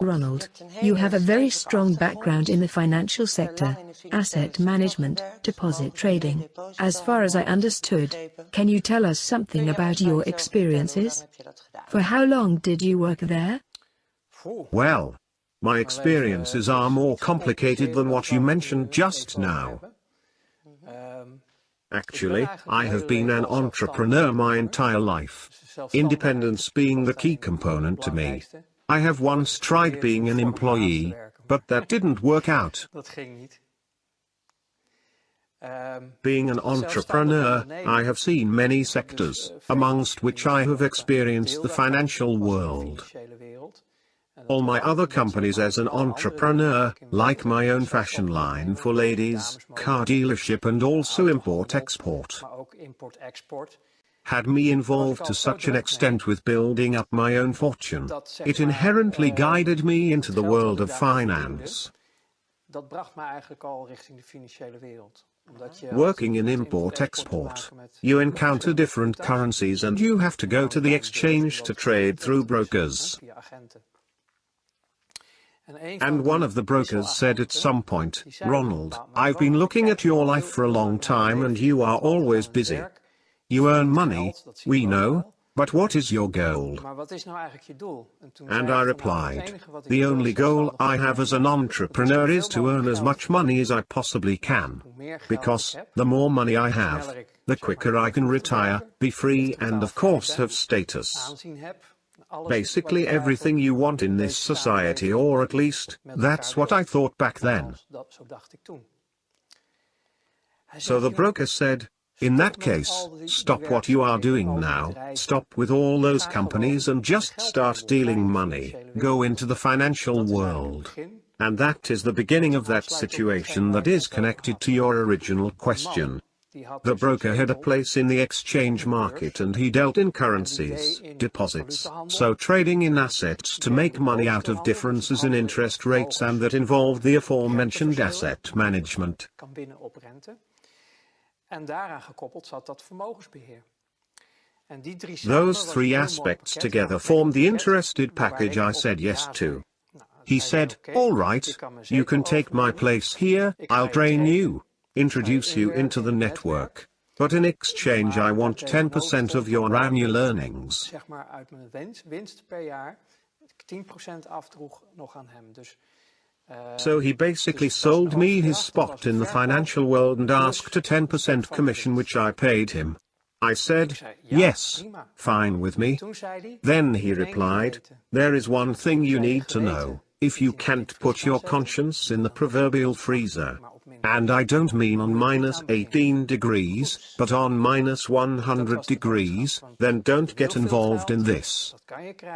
Ronald, you have a very strong background in the financial sector, asset management, deposit trading. As far as I understood, can you tell us something about your experiences? For how long did you work there? Well, my experiences are more complicated than what you mentioned just now. Actually, I have been an entrepreneur my entire life. Independence being the key component to me. I have once tried being an employee, but that didn't work out. Being an entrepreneur, I have seen many sectors, amongst which I have experienced the financial world. All my other companies as an entrepreneur, like my own fashion line for ladies, car dealership and also import-export, had me involved to such an extent with building up my own fortune. It inherently guided me into the world of finance. Working in import-export, you encounter different currencies and you have to go to the exchange to trade through brokers. And one of the brokers said at some point, "Ronald, I've been looking at your life for a long time and you are always busy. You earn money, we know, but what is your goal?" And I replied, "The only goal I have as an entrepreneur is to earn as much money as I possibly can. Because, the more money I have, the quicker I can retire, be free and of course have status. Basically everything you want in this society, or at least, that's what I thought back then." So the broker said, "In that case, stop what you are doing now, stop with all those companies and just start dealing money, go into the financial world." And that is the beginning of that situation that is connected to your original question. The broker had a place in the exchange market and he dealt in currencies, deposits, so trading in assets to make money out of differences in interest rates, and that involved the aforementioned asset management. Those three aspects together formed the interested package I said yes to. He said, "All right, you can take my place here, I'll train you, introduce you into the network, but in exchange I want 10% of your annual earnings." So he basically sold me his spot in the financial world and asked a 10% commission, which I paid him. I said, "Yes, fine with me." Then he replied, "There is one thing you need to know. If you can't put your conscience in the proverbial freezer, and I don't mean on -18 degrees, but on -100 degrees, then don't get involved in this."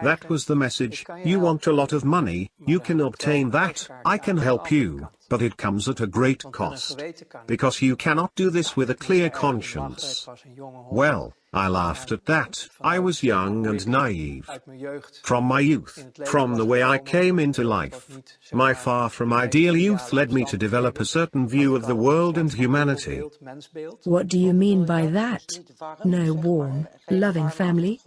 That was the message. You want a lot of money, you can obtain that, I can help you, but it comes at a great cost. Because you cannot do this with a clear conscience. Well, I laughed at that. I was young and naive. From my youth, from the way I came into life, my far from ideal youth led me to develop a certain view of the world and humanity. What do you mean by that? No warm, loving family?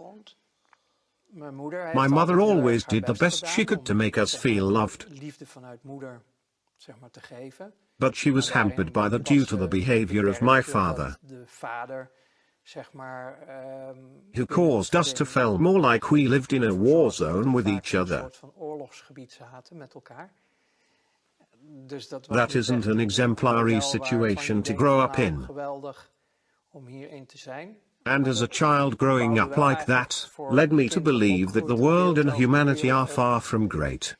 My mother always did the best she could to make us feel loved. But she was hampered by that due to the behavior of my father, who caused us to feel more like we lived in a war zone with each other. That isn't an exemplary situation to grow up in. And as a child growing up like that, led me to believe that the world and humanity are far from great.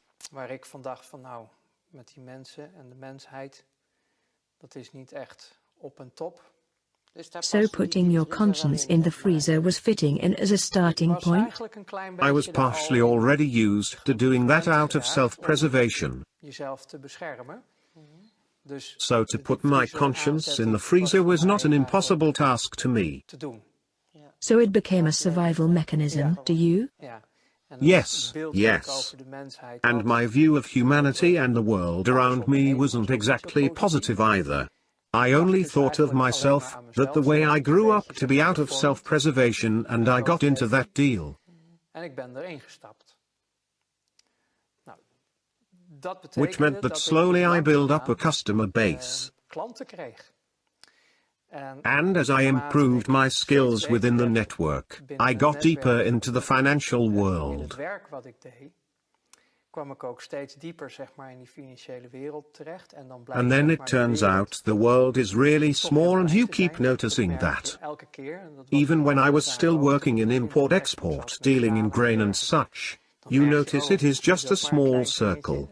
So putting your conscience in the freezer was fitting in as a starting point? I was partially already used to doing that out of self-preservation. So to put my conscience in the freezer was not an impossible task to me. So it became a survival mechanism to you? Yes, yes. And my view of humanity and the world around me wasn't exactly positive either. I only thought of myself, that the way I grew up to be out of self-preservation, and I got into that deal. which meant that slowly I built up a customer base. And as I improved my skills within the network, I got deeper into the financial world. And then it turns out the world is really small, and you keep noticing that. Even when I was still working in import-export, dealing in grain and such, you notice it is just a small circle.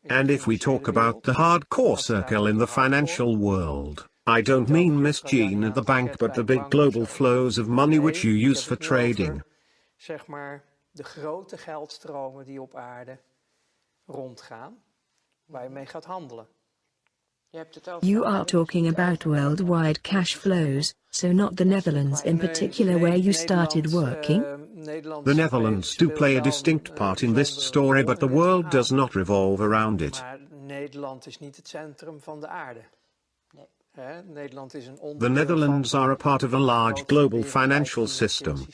And if we talk about the hardcore circle in the financial world, I don't mean Miss Jean at the bank, but the big global flows of money which you use for trading. De grote geldstromen die op aarde rondgaan, waar je mee gaat handelen. You are talking about worldwide cash flows, so not the Netherlands in particular where you started working? The Netherlands do play a distinct part in this story, but the world does not revolve around it. Maar Nederland is niet het centrum van de aarde. Nederland is een onderdeel The Netherlands are a part of a large global financial system,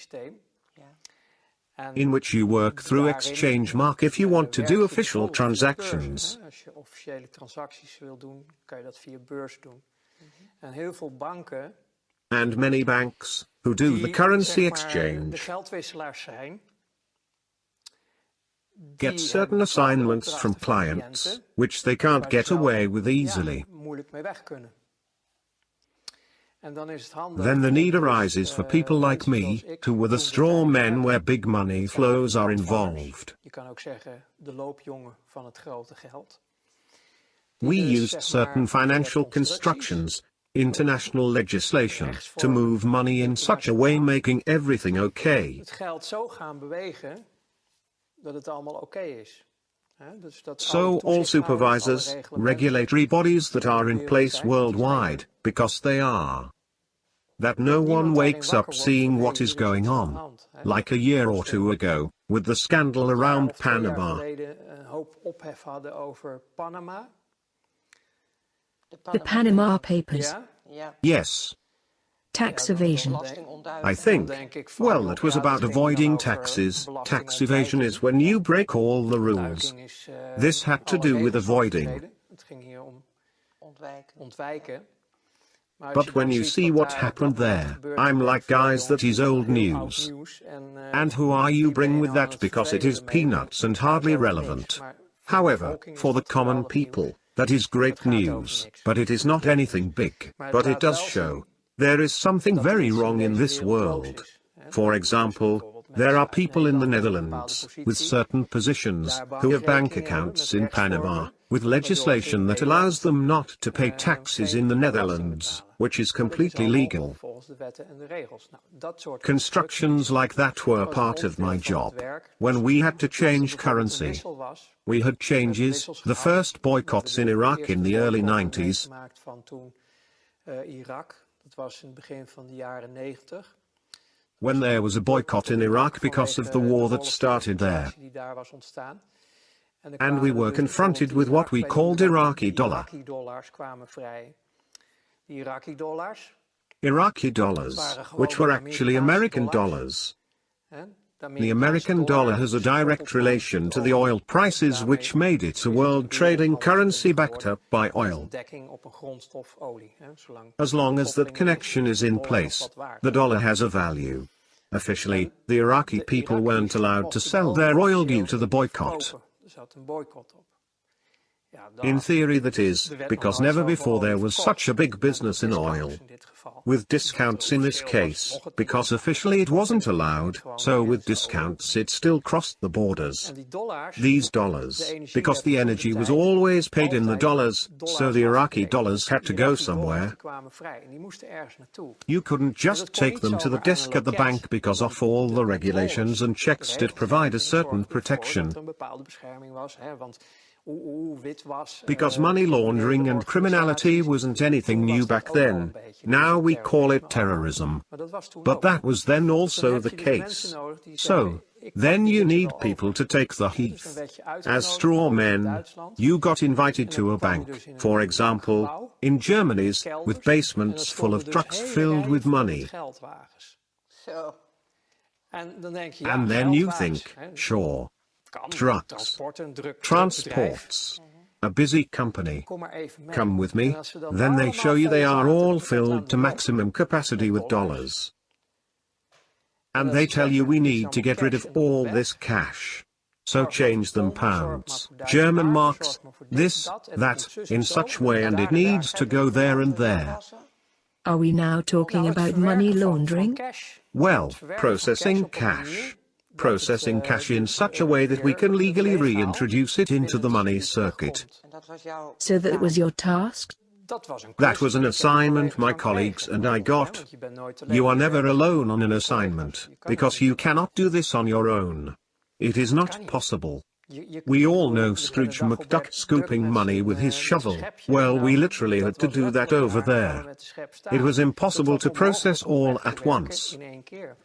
in which you work through exchange mark if you want to do official transactions. Als je officiële transacties wil doen, kan je dat via beurs doen. En heel veel banken, and many banks, who do the currency de exchange, geldwisselaars zijn, get certain assignments from clients, which they can't get away with easily. moeilijk mee weg kunnen. Then the need arises for people like me, who were the straw men where big money flows are involved. Je kan ook zeggen de loopjongen van het grote geld. We used certain financial constructions, international legislation, to move money in such a way making everything okay. Het geld zo gaan bewegen dat het allemaal oké is. So all supervisors, regulatory bodies that are in place worldwide, because they are. That no one wakes up seeing what is going on, like a year or two ago, with the scandal around Panama. The Panama Papers. Yes. Tax evasion. I think, well, it was about avoiding taxes. Tax evasion is when you break all the rules. This had to do with avoiding. But when you see what happened there, I'm like, guys, that is old news. And who are you bring with that, because it is peanuts and hardly relevant. However, for the common people, that is great news, but it is not anything big, but it does show there is something very wrong in this world. For example, there are people in the Netherlands, with certain positions, who have bank accounts in Panama, with legislation that allows them not to pay taxes in the Netherlands, which is completely legal. Constructions like that were part of my job. When we had to change currency, we had changes, the first boycotts in Iraq in the early 90s. When there was a boycott in Iraq because of the war that started there. And we were confronted with what we called Iraqi dollar. Iraqi dollars, which were actually American dollars. The American dollar has a direct relation to the oil prices, which made it a world trading currency backed up by oil. As long as that connection is in place, the dollar has a value. Officially, the Iraqi people weren't allowed to sell their oil due to the boycott. In theory, that is, because never before there was such a big business in oil. With discounts in this case, because officially it wasn't allowed, so with discounts it still crossed the borders. These dollars, because the energy was always paid in the dollars, so the Iraqi dollars had to go somewhere. You couldn't just take them to the desk at the bank because of all the regulations and checks that provide a certain protection. Because money laundering and criminality wasn't anything new back then. Now we call it terrorism. But that was then also the case. So, then you need people to take the heat. As straw men, you got invited to a bank, for example, in Germany's, with basements full of trucks filled with money. And then you think, sure. Kan, trucks, transporten, een druk bedrijf. transports, a busy company. Kom maar even mee. Come with me, En als ze dan then they allemaal show you they vol are zaten all met filled to Atlantic maximum capacity with dollars. dollars. En And dat they ze tell you zeggen, we dit is need to allemaal get rid cash of en allemaal all weg. this cash. So Zorg maar voor change them pond, zorg maar pounds, voor Duitse German mark, marks, zorg maar voor dit, this, dat, en het that, moet zus in en zo, such en way, het and moet it daar en daar. needs to go there and there. Are we now talking Nou, het about verwerken money van laundering? cash, Well, het verwerken van processing op een cash. manier dat Processing het, cash in dus, such a way that we weer can legally legaal reintroduce it into the binnen money het gebied circuit. terugkomt. So that was your task? Dat was een That was an kwestie die assignment ik en my mijn colleagues collega's and I gaan regelen, got. want je bent nooit alleen You are op je never werk. alone on an Je assignment, kan because het you niet. cannot do this on your own. It is kan not niet. possible. Je We all bedoel, know je bent Scrooge een dag op McDuck werk scooping druk money met with his zijn shovel. schepje. Well, Nou, we literally dat had to was do that letterlijk over waar gaan we there. met de schep It staan. was Dat impossible was to process onmogelijk om all weg te at werken once. in één keer.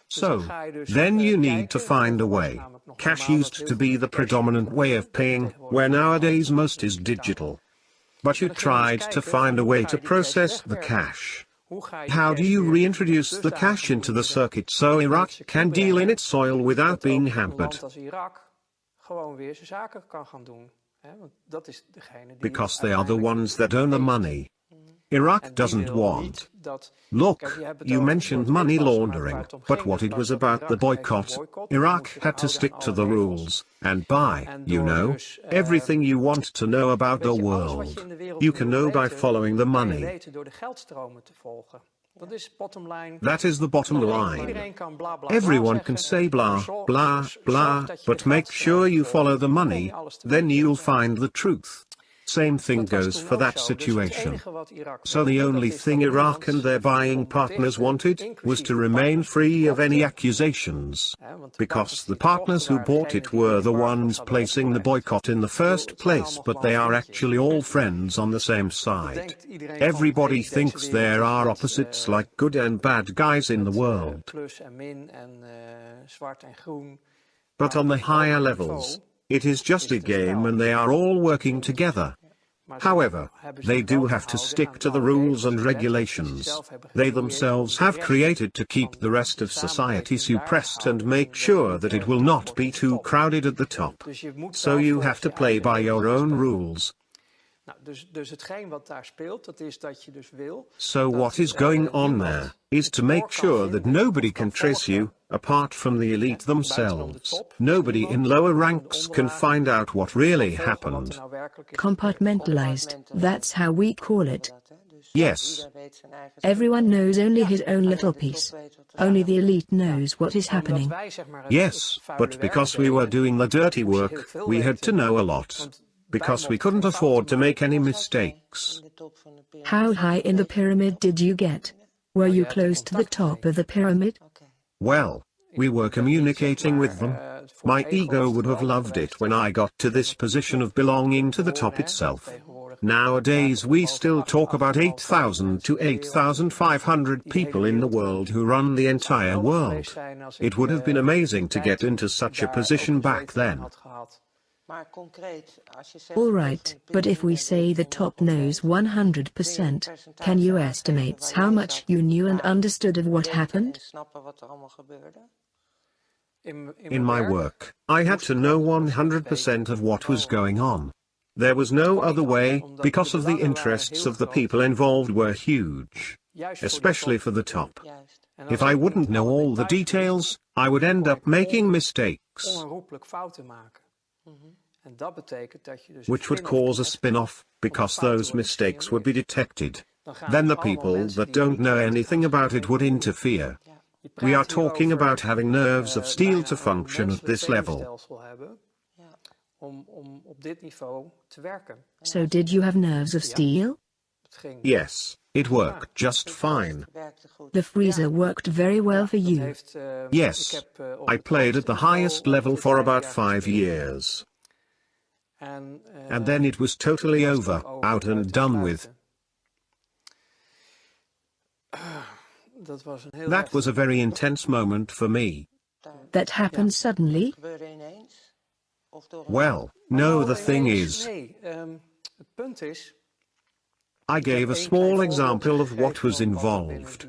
Dus So, dan ga je dus then you need to kijken. find a Vroeger was way. namelijk nog Cash normaal dat used heel to veel be met the cash predominant way gebeurde. of paying, Tegenwoordig where is het nowadays allemaal most is digitaal. digital. But you Maar dan gingen we eens tried to kijken van find a hoe way ga to je die cash process the wegwerken? cash. Hoe ga je die How do cash you weer reintroduce op the dusdanige cash into the manier circuit so in het Iraq circuit can deal in brengen its soil without dat being ook een land hampered? als Irak gewoon weer zijn zaken kan gaan doen? Hè? Want dat is degene die Because het they are the uiteindelijk ones that own the heeft. money. Iraq En die doesn't wil want. niet dat... Look, Kijk, je hebt het you over mentioned het money witwassen, maar waar laundering, het om but ging what is it was dat about the Irak heeft een boycott. boycott en Iraq moet zich had to houden aan stick to alle the regels. rules, and by, En you door know, dus everything you want to know about the weet je, alles wat je world. in de wereld You can wil know by weten, following the kan je money. weten door de geldstromen te volgen. Dat is bottom line. That is the bottom line. Iedereen kan bla bla bla Everyone zeggen, can say maar blah, blah, zorg blah, dat je but de make sure geldstromen you volgt. follow the Dan kom je money, alles te then weten. you'll find the truth. Same thing Dat was goes toen for ook that zo. Dus het situation. enige wat Irak So wilde, the dat only is thing dat Iraq niemand and their zich buying kon partners betichten, wanted was inclusief to de remain partners die free of any kochten. accusations. Hè, want de Because partners the die het partners kochten who waren bought degenen it die were de the embargo's ones hadden placing the opgelegd. boycott in the Ik bedoel, first het zijn place, allemaal but they gewoon are vriendjes. actually all Hè? friends on the same Dat side. denkt iedereen van, Everybody hey, deze thinks wereld there is are met, opposites like good and bad guys in the met world. plus en min en zwart en groen. But Maar on the op higher hoger levels, niveau it is just is a het een game spel. and they are all working together. Maar ze However, hebben they zich do wel te have to houden stick aan to the alle rules regels and en wetten die ze regulations zelf hebben they gecreëerd om themselves de have rest created to keep van the rest de of society samenleving daar suppressed and gehouden make en dat sure niet that it will not wordt be op de too top. crowded at the top. Dus je moet So wel you volgens have to je play eigen by your regels own spelen. rules. Nou, dus hetgeen wat daar speelt, dat is dat je dus wil So dat what is going on niemand there is het to make spoor kan sure that vinden nobody of can kan trace you, volgen. apart from the elite Buitenom de themselves. top, Nobody in niemand lower in de ranks can onderlagen find out what kan really volgen wat er happened. nou werkelijk is gebeurd. Compartmentalized, that's how we call it. Yes. Everyone knows only his own little piece. Only the elite knows what is Omdat happening. wij zeg maar het Yes, vuile but werk because we were deden, doing the dirty moest je heel work, veel we had to weten. know a lot. Want Because we wij couldn't mochten geen afford to fouten make any maken. mistakes. How high in the pyramid did you get? Were you close to the top of the pyramid? Well, we were communicating with them. Voor My het ego ego is would het have wel loved it geweest. when I got to this position of belonging to the top itself. Tegenwoordig Nowadays we still boven talk about 8,000 to 8,500 people in the world who run the entire world. It would have been amazing to get into such a position back then. All right, but if we say the top knows 100%, can you estimate how much you knew and understood of what happened? In my work, I had to know 100% of what was going on. There was no other way, because of the interests of the people involved were huge, especially for the top. If I wouldn't know all the details, I would end up making mistakes, onherroepelijk fouten maken. En dat betekent dat je dus which would cause a spin-off, because those mistakes would be detected. Then the people that don't know anything about it would interfere. We are talking about having nerves of steel to function at this level. Om op dit niveau te werken. So did you have nerves of steel? Het ging. Yes, it worked just fine. The freezer worked very well for Dat you. heeft, Yes, ik heb, op I het played hoogste at the highest niveau level ongeveer for about 5 5 gespeeld. years. And then it was totally over, out and done with. Dat was een heel That was a very intense moment for me. That happened suddenly? Well, no, the thing is, Nee, het punt is. I gave a small example of what was involved.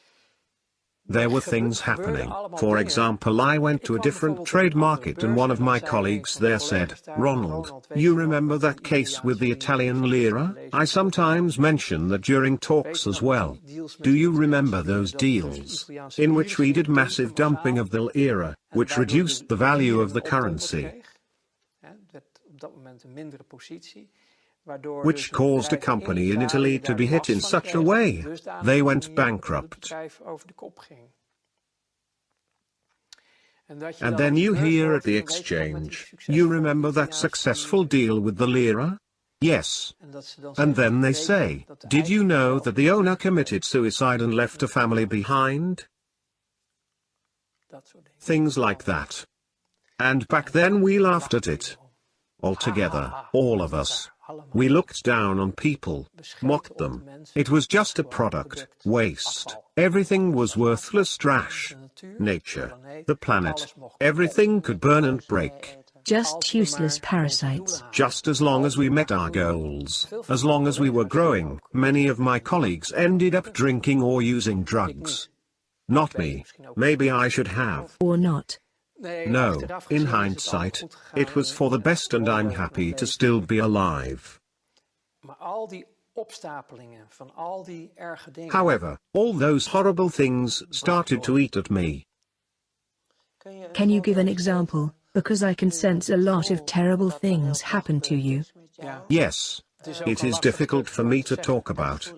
There were things happening. For example, I went to a different trade market and one of my colleagues there said, "Ronald, you remember that case with the Italian lira? I sometimes mention that during talks as well. Do you remember those deals, in which we did massive dumping of the lira, which reduced the value of the currency? Which caused a company in Italy to be hit in such a way, they went bankrupt." And then you hear at the exchange, "You remember that successful deal with the lira?" Yes. And then they say, "Did you know that the owner committed suicide and left a family behind?" Things like that. And back then we laughed at it. Altogether, all of us. We looked down on people, mocked them. It was just a product, waste. Everything was worthless trash. Nature, the planet, everything could burn and break. Just useless parasites. Just as long as we met our goals, as long as we were growing. Many of my colleagues ended up drinking or using drugs. Not me. Maybe I should have. Or not. No, in hindsight, it was for the best and I'm happy to still be alive. However, all those horrible things started to eat at me. Can you give an example? Because I can sense a lot of terrible things happen to you. Yes. It is difficult for me to talk about.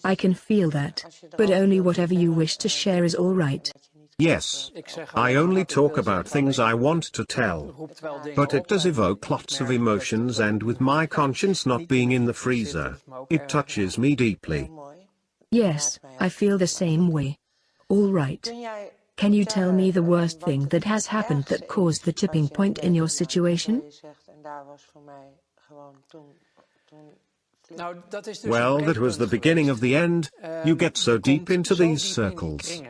I can feel that, but only whatever you wish to share is all right. Yes. I only talk about things I want to tell. But it does evoke lots of emotions, and with my conscience not being in the freezer, it touches me deeply. Yes, I feel the same way. All right. Can you tell me the worst thing that has happened that caused the tipping point in your situation? Well, that was the beginning of the end. You get so deep into these circles.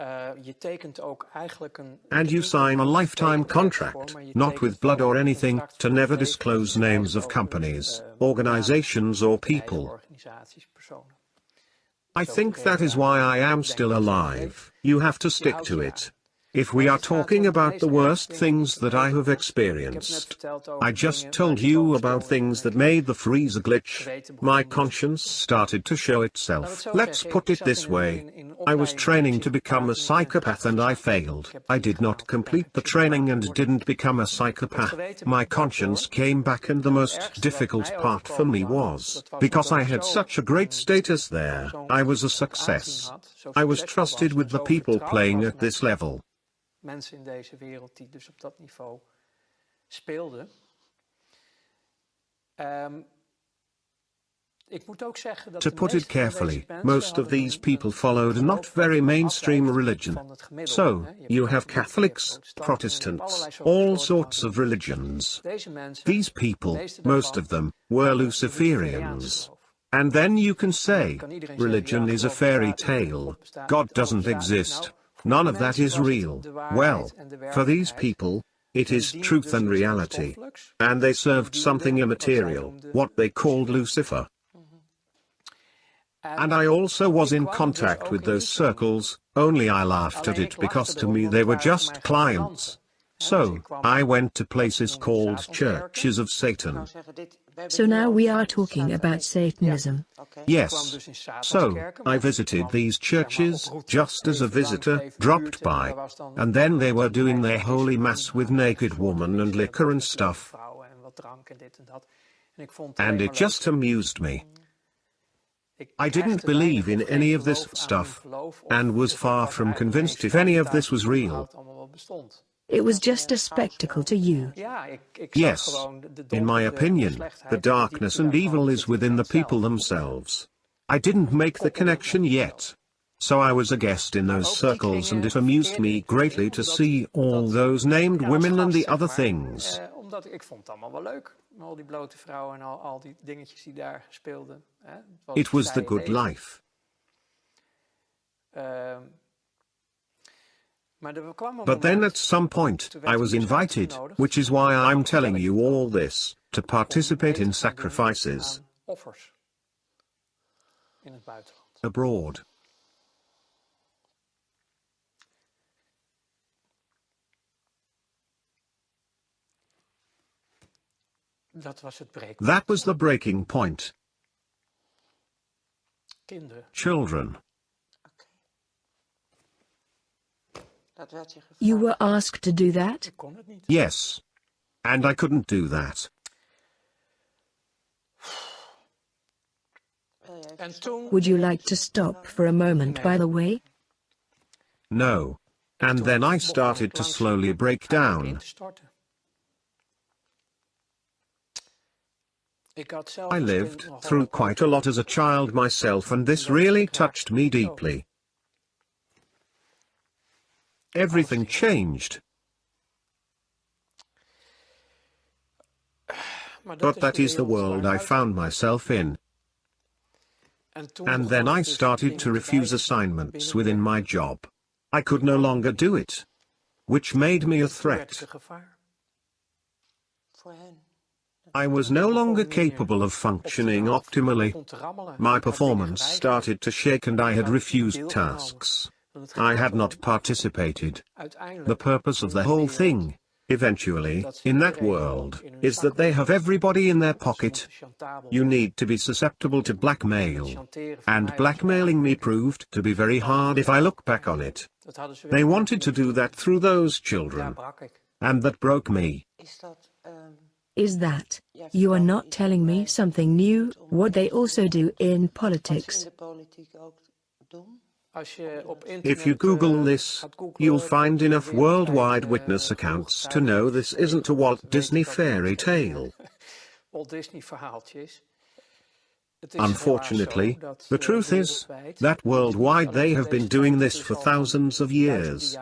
And you sign a lifetime contract, not with blood or anything, to never disclose names of companies, organizations or people. I think that is why I am still alive. You have to stick to it. If we are talking about the worst things that I have experienced, I just told you about things that made the freezer glitch. My conscience started to show itself. Let's put it this way. I was training to become a psychopath and I failed. I did not complete the training and didn't become a psychopath. My conscience came back, and the most difficult part for me was, because I had such a great status there, I was a success. I was trusted with the people playing at this level. Mensen in deze wereld die dus op dat niveau speelden. To put it carefully, most of these people followed a not very mainstream religion. So, you have Catholics, Protestants, all sorts of religions. These people, most of them, were Luciferians. And then you can say, religion is a fairy tale. God doesn't exist. None of that is real. Well, for these people, it is truth and reality. And they served something immaterial, what they called Lucifer. And I also was in contact with those circles, only I laughed at it because to me they were just clients. So, I went to places called churches of Satan. So now we are talking about Satanism. Yes. So, I visited these churches, just as a visitor, dropped by. And then they were doing their holy mass with naked women and liquor and stuff. And it just amused me. I didn't believe in any of this stuff, and was far from convinced if any of this was real. It was just a spectacle to you. Yes. In my opinion, the darkness and evil is within the people themselves. I didn't make the connection yet. So I was a guest in those circles, and it amused me greatly to see all those named women and the other things. It was the good life. But then at some point, I was invited, which is why I'm telling you all this, to participate in sacrifices abroad. That was the breaking point. Children. You were asked to do that? Yes. And I couldn't do that. Would you like to stop for a moment, by the way? No. And then I started to slowly break down. I lived through quite a lot as a child myself, and this really touched me deeply. Everything changed. But that is the world I found myself in. And then I started to refuse assignments within my job. I could no longer do it, which made me a threat. I was no longer capable of functioning optimally. My performance started to shake and I had refused tasks. I had not participated. The purpose of the whole thing, eventually, in that world, is that they have everybody in their pocket. You need to be susceptible to blackmail. And blackmailing me proved to be very hard if I look back on it. They wanted to do that through those children. And that broke me. Is that, you are not telling me something new, what they also do in politics? If you Google this, you'll find enough worldwide witness accounts to know this isn't a Walt Disney fairy tale. Unfortunately, the truth is that worldwide they have been doing this for thousands of years.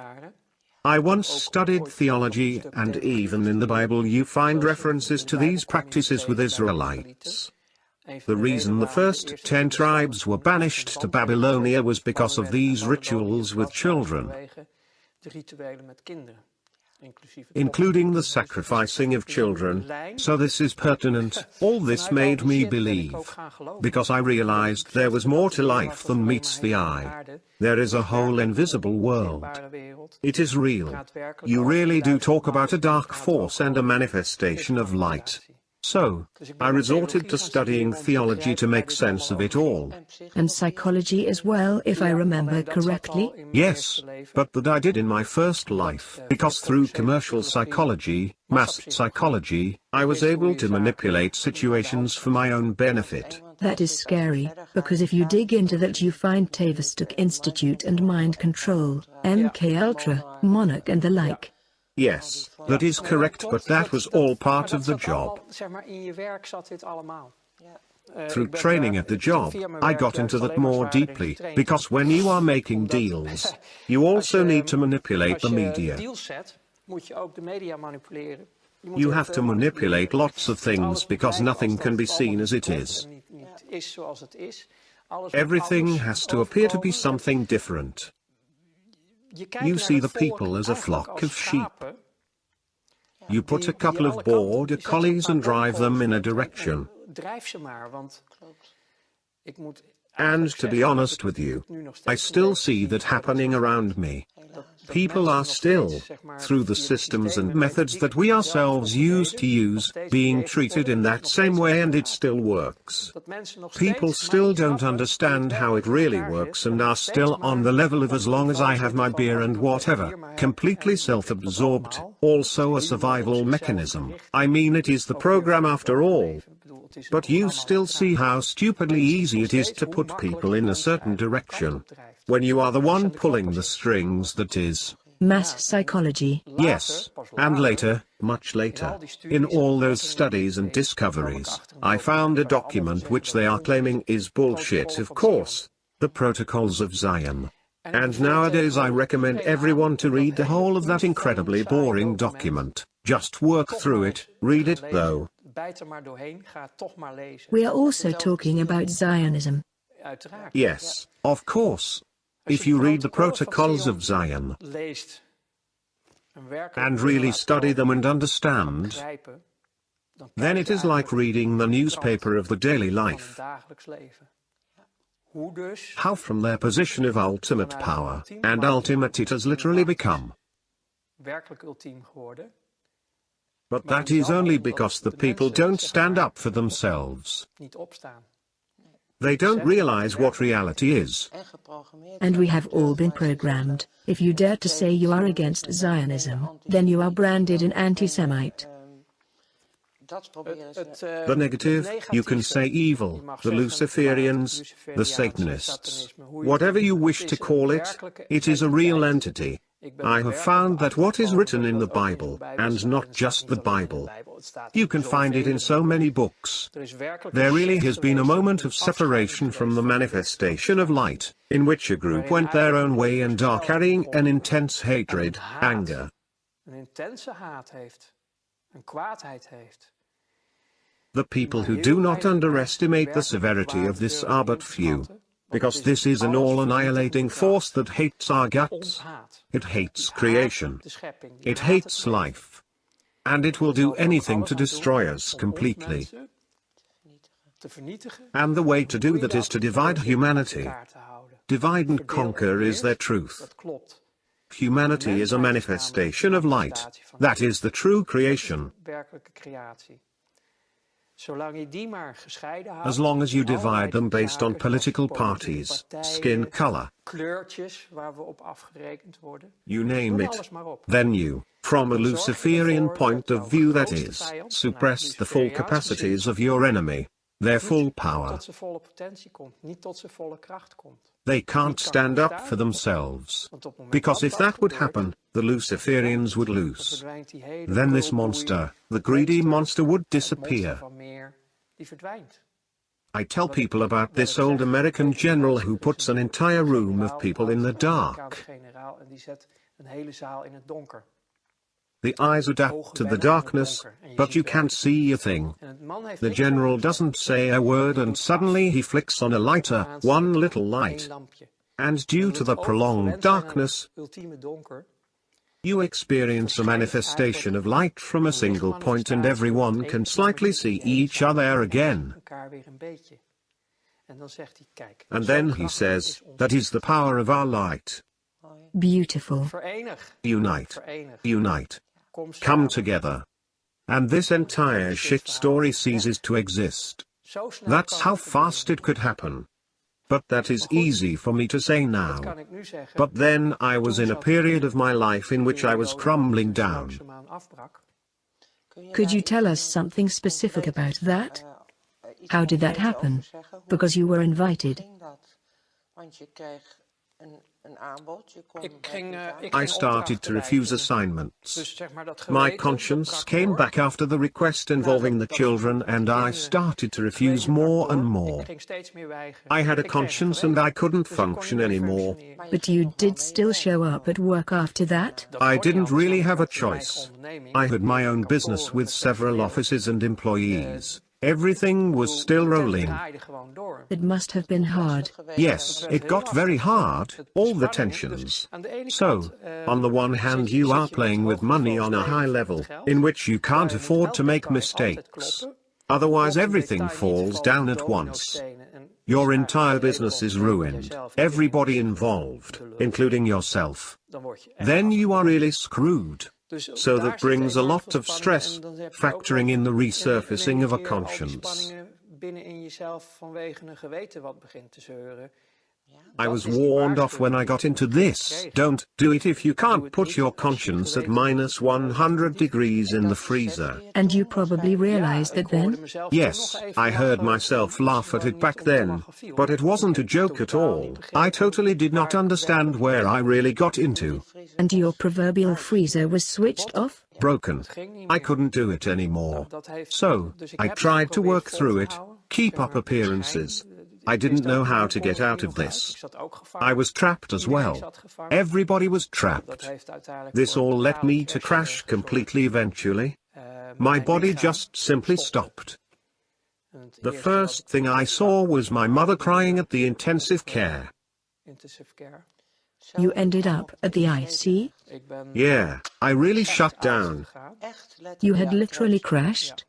I once studied theology, and even in the Bible you find references to these practices with Israelites. The reason the first 10 tribes were banished to Babylonia was because of these rituals with children, including the sacrificing of children. So this is pertinent. All this made me believe, because I realized there was more to life than meets the eye. There is a whole invisible world. It is real. You really do talk about a dark force and a manifestation of light. So, I resorted to studying theology to make sense of it all. And psychology as well, if I remember correctly? Yes, but that I did in my first life, because through commercial psychology, mass psychology, I was able to manipulate situations for my own benefit. That is scary, because if you dig into that you find Tavistock Institute and mind control, MK Ultra, Monarch and the like. Yes, that is correct, but that was all part of the job. Through training at the job, I got into that more deeply, because when you are making deals, you also need to manipulate the media. You have to manipulate lots of things because nothing can be seen as it is. Everything has to appear to be something different. You see the people as a flock of sheep. You put a couple of border collies and drive them in a direction. And to be honest with you, I still see that happening around me. People are still, through the systems and methods that we ourselves used to use, being treated in that same way, and it still works. People still don't understand how it really works and are still on the level of as long as I have my beer and whatever, completely self-absorbed, also a survival mechanism. I mean, it is the program after all. But you still see how stupidly easy it is to put people in a certain direction, when you are the one pulling the strings, that is. Mass psychology. Yes, and later, much later, in all those studies and discoveries, I found a document which they are claiming is bullshit, of course, the Protocols of Zion. And nowadays I recommend everyone to read the whole of that incredibly boring document. Just work through it, read it though. We are also talking about Zionism. Yes, of course. If you read the Protocols of Zion and really study them and understand, then it is like reading the newspaper of the daily life. How from their position of ultimate power, and ultimate it has literally become, But that is only because the people don't stand up for themselves. They don't realize what reality is. And we have all been programmed. If you dare to say you are against Zionism, then you are branded an anti-Semite. The negative, you can say evil, the Luciferians, the Satanists, whatever you wish to call it, it is a real entity. I have found that what is written in the Bible, and not just the Bible, you can find it in so many books. There really has been a moment of separation from the manifestation of light, in which a group went their own way and are carrying an intense hatred, anger. The people who do not underestimate the severity of this are but few. Because this is an all-annihilating force that hates our guts. It hates creation. It hates life. And it will do anything to destroy us completely. And the way to do that is to divide humanity. Divide and conquer is their truth. Humanity is a manifestation of light. That is the true creation. As long as you divide them based on political parties, skin color, you name it, then you, from a Luciferian point of view that is, suppress the full capacities of your enemy, their full power. They can't stand up for themselves. Because if that would happen, the Luciferians would lose. Then this monster, the greedy monster, would disappear. I tell people about this old American general who puts an entire room of people in the dark. The eyes adapt to the darkness, but you can't see a thing. The general doesn't say a word and suddenly he flicks on a lighter, one little light. And due to the prolonged darkness, you experience a manifestation of light from a single point and everyone can slightly see each other again. And then he says, that is the power of our light. Beautiful. Unite. Unite. Come together. And this entire shit story ceases to exist. That's how fast it could happen. But that is easy for me to say now. But then I was in a period of my life in which I was crumbling down. Could you tell us something specific about that? How did that happen? Because you were invited. I started to refuse assignments. My conscience came back after the request involving the children and I started to refuse more and more. I had a conscience and I couldn't function anymore. But you did still show up at work after that? I didn't really have a choice. I had my own business with several offices and employees. Everything was still rolling. It must have been hard. Yes, it got very hard, all the tensions. So, on the one hand you are playing with money on a high level, in which you can't afford to make mistakes. Otherwise everything falls down at once. Your entire business is ruined, everybody involved, including yourself. Then you are really screwed. So that brings a lot of stress, factoring in the resurfacing of a conscience. I was warned off when I got into this. Don't do it if you can't put your conscience at minus 100 degrees in the freezer. And you probably realized that then? Yes, I heard myself laugh at it back then, but it wasn't a joke at all. I totally did not understand where I really got into. And your proverbial freezer was switched off? Broken. I couldn't do it anymore. So, I tried to work through it, keep up appearances. I didn't know how to get out of this. I was trapped as well. Everybody was trapped. This all led me to crash completely eventually. My body just simply stopped. The first thing I saw was my mother crying at the intensive care. You ended up at the IC? Yeah, I really shut down. You had literally crashed?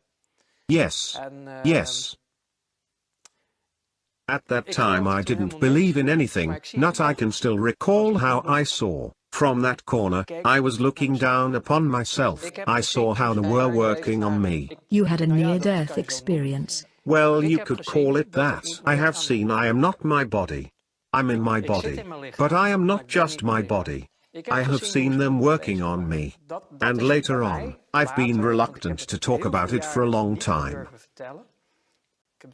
Yes. Yes. At that time I didn't believe in anything, not I can still recall how I saw, From that corner, I was looking down upon myself. I saw how they were working on me. You had a near-death experience. Well, you could call it that. I have seen I am not my body. I'm in my body. But I am not just my body. I have seen them working on me. And later on, I've been reluctant to talk about it for a long time.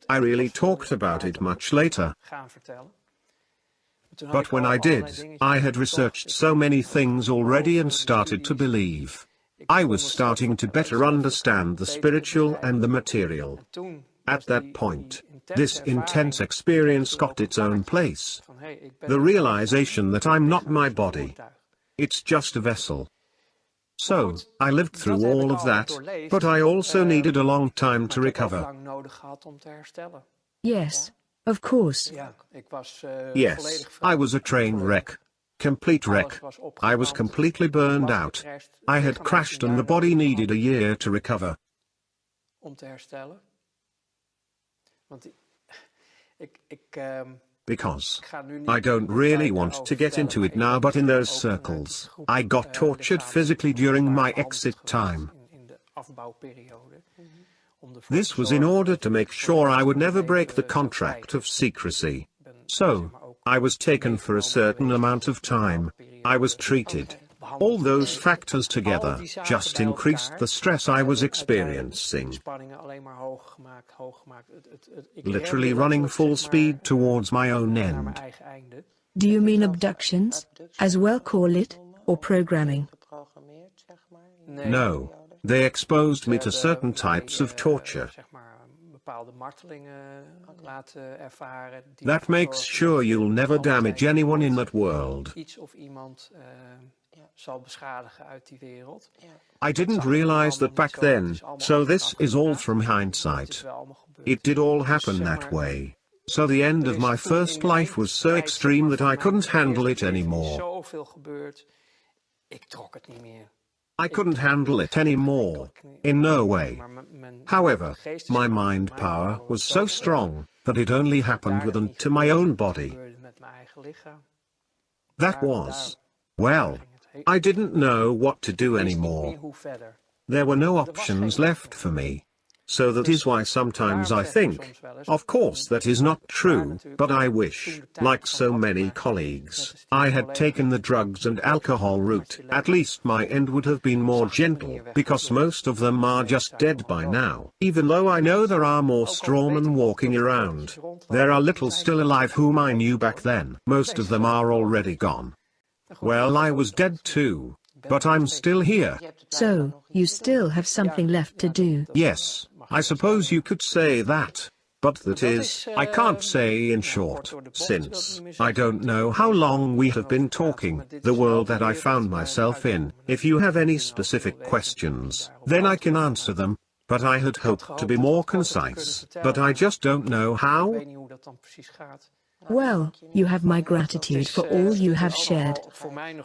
I really talked about it much later. But when I did, I had researched so many things already and started to believe. I was starting to better understand the spiritual and the material. At that point, this intense experience got its own place. The realization that I'm not my body. It's just a vessel. So, I lived through all of that, but I also needed a long time to recover. Yes, of course. Yes, I was a train wreck. Complete wreck. I was completely burned out. I had crashed and the body needed a year to recover. Because I don't really want to get into it now, but in those circles, I got tortured physically during my exit time. This was in order to make sure I would never break the contract of secrecy. So, I was taken for a certain amount of time. I was treated. All those factors together just increased the stress I was experiencing. Literally running full speed towards my own end. Do you mean abductions, as well call it, or programming? No, they exposed me to certain types of torture. That makes sure you'll never damage anyone in that world. I didn't realize that back then, so this is all from hindsight. It did all happen that way. So the end of my first life was so extreme that I couldn't handle it anymore. I couldn't handle it anymore, in no way. However, my mind power was so strong that it only happened within to my own body. That was, well, I didn't know what to do anymore. There were no options left for me. So that is why sometimes I think, of course that is not true, but I wish, like so many colleagues, I had taken the drugs and alcohol route. At least my end would have been more gentle, because most of them are just dead by now. Even though I know there are more strawmen walking around, there are little still alive whom I knew back then. Most of them are already gone. Well, I was dead too, but I'm still here. So, you still have something left to do. Yes, I suppose you could say that. But that is, I can't say in short, since I don't know how long we have been talking, the world that I found myself in. If you have any specific questions, then I can answer them, but I had hoped to be more concise, but I just don't know how. Well, you have my gratitude for all you have shared.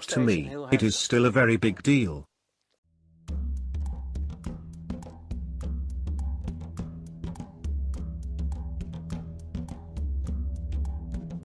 To me, it is still a very big deal.